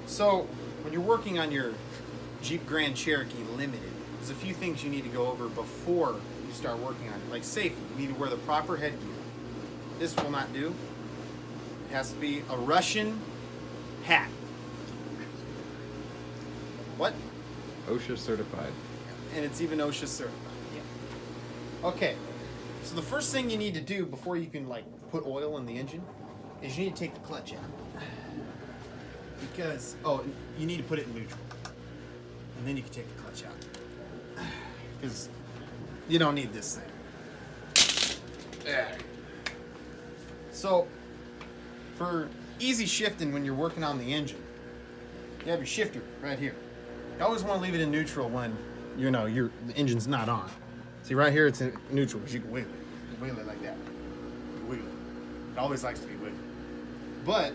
So, when you're working on your Jeep Grand Cherokee Limited, there's a few things you need to go over before you start working on it. Like safety, you need to wear the proper headgear. This will not do. It has to be a Russian hat. What? OSHA certified. And it's even OSHA certified. Yeah. Okay. So the first thing you need to do before you can like put oil in the engine is you need to take the clutch out. Because you need to put it in neutral. And then you can take the clutch out. Because you don't need this thing. There. So for easy shifting when you're working on the engine, you have your shifter right here. You always want to leave it in neutral when the engine's not on. See right here, it's in neutral because you can wiggle it. You can wiggle it like that. You can wiggle it. It always likes to be wiggled. But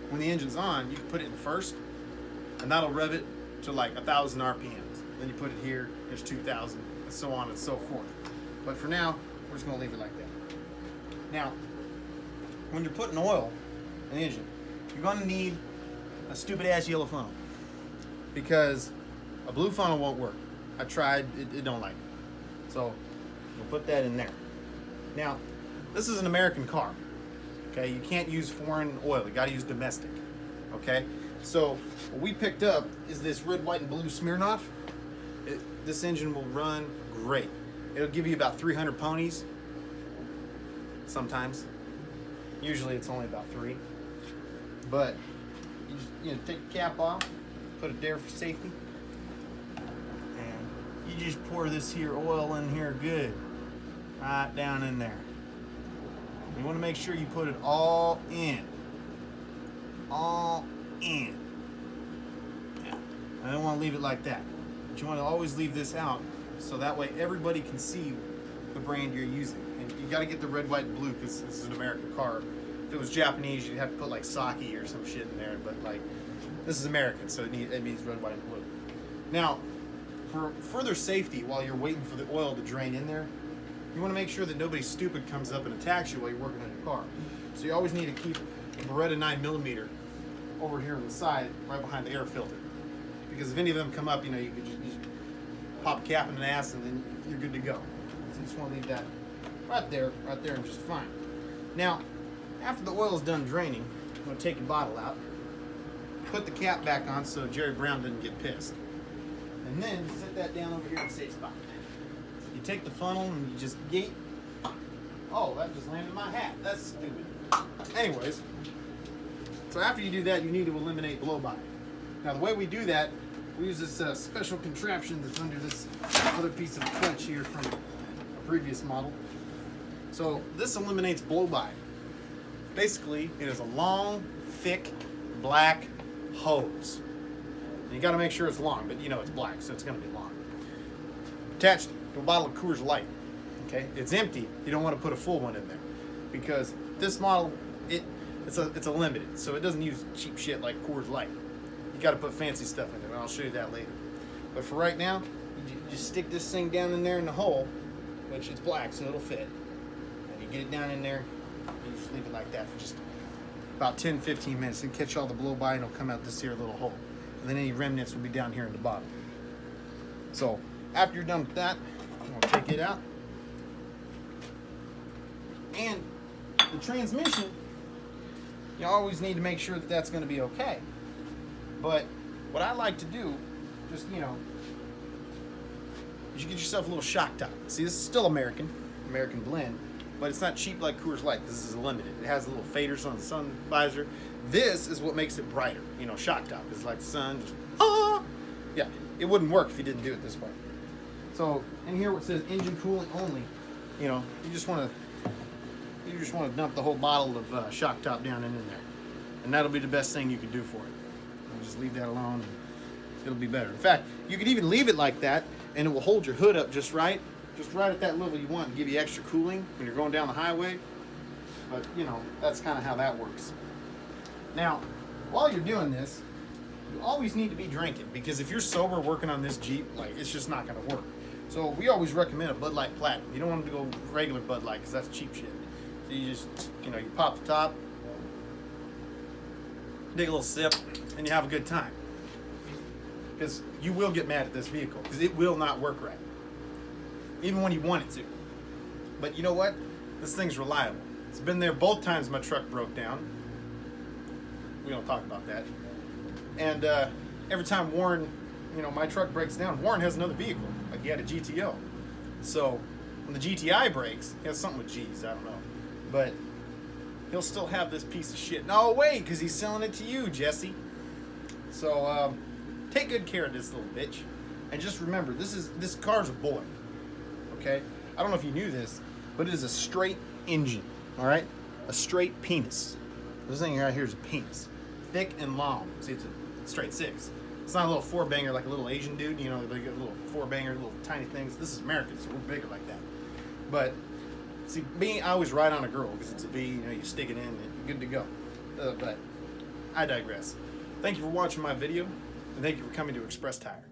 when the engine's on, you can put it in first, and that'll rev it to like 1,000 RPMs. Then you put it here, there's 2,000, and so on and so forth. But for now, we're just gonna leave it like that. Now, when you're putting oil in the engine, you're gonna need a stupid ass yellow funnel because a blue funnel won't work. I tried, it don't like it. So we'll put that in there. Now, this is an American car. Okay, you can't use foreign oil. You got to use domestic. Okay, so what we picked up is this red, white, and blue Smirnoff. This engine will run great. It'll give you about 300 ponies. Sometimes, usually it's only about 3. But you just take the cap off, put it there for safety, and you just pour this here oil in here good, right down in there. You want to make sure you put it all in. All in. Yeah. I don't want to leave it like that. But you want to always leave this out so that way everybody can see the brand you're using. And you got to get the red, white, and blue because this is an American car. If it was Japanese, you'd have to put like sake or some shit in there. But like, this is American, so it means red, white, and blue. Now, for further safety, while you're waiting for the oil to drain in there, you want to make sure that nobody stupid comes up and attacks you while you're working on your car. So you always need to keep a Beretta 9mm over here on the side, right behind the air filter. Because if any of them come up, you could just pop a cap in an ass and then you're good to go. So you just want to leave that right there, and just fine. Now, after the oil is done draining, I'm going to take your bottle out, put the cap back on so Jerry Brown doesn't get pissed. And then set that down over here in a safe spot. You take the funnel and you just gate. Oh, that just landed in my hat. That's stupid. Anyways, so after you do that, you need to eliminate blow by. Now the way we do that, we use this special contraption that's under this other piece of clutch here from a previous model. So this eliminates blow by. Basically, it is a long, thick, black hose. And you got to make sure it's long, but it's black, so it's going to be long. Attached to a bottle of Coors Light. Okay, it's empty. You don't want to put a full one in there because this model it's a limited, so it doesn't use cheap shit like Coors Light. You got to put fancy stuff in there, and I'll show you that later. But for right now, you just stick this thing down in there in the hole, which it's black, so it'll fit. And you get it down in there, and you just leave it like that for just about 10-15 minutes, and catch all the blow by, and it'll come out this here little hole. And then any remnants will be down here in the bottom. So after you're done with that, I'm going to take it out. And the transmission, you always need to make sure that that's going to be okay. But what I like to do, just, is you get yourself a little shock top. See, this is still American blend, but it's not cheap like Coors Light because this is limited. It has little faders on the sun visor. This is what makes it brighter, shock top. It's like the sun, just, yeah, it wouldn't work if you didn't do it this way. So in here it says engine cooling only, you just want to dump the whole bottle of shock top down in there, and that'll be the best thing you can do for it. And just leave that alone, and it'll be better. In fact, you could even leave it like that, and it will hold your hood up just right at that level you want, and give you extra cooling when you're going down the highway. But that's kind of how that works. Now, while you're doing this, you always need to be drinking, because if you're sober working on this Jeep, it's just not going to work. So we always recommend a Bud Light Platinum. You don't want to go regular Bud Light because that's cheap shit. So you just, you pop the top, take a little sip, and you have a good time. Because you will get mad at this vehicle, because it will not work right. Even when you want it to. But you know what? This thing's reliable. It's been there both times my truck broke down. We don't talk about that. And every time Warren, my truck breaks down, Warren has another vehicle. Like he had a GTO. So when the GTI breaks, he has something with G's, I don't know. But he'll still have this piece of shit. No, wait, because he's selling it to you, Jesse. So take good care of this little bitch. And just remember, this car's a boy. Okay? I don't know if you knew this, but it is a straight engine. Alright? A straight penis. This thing right here is a penis. Thick and long. See, it's a straight 6. It's not a little 4-banger like a little Asian dude. They get a little 4-banger, little tiny things. This is American, so we're bigger like that. But, see, me, I always ride on a girl because it's a V. You stick it in and you're good to go. But I digress. Thank you for watching my video, and thank you for coming to Express Tire.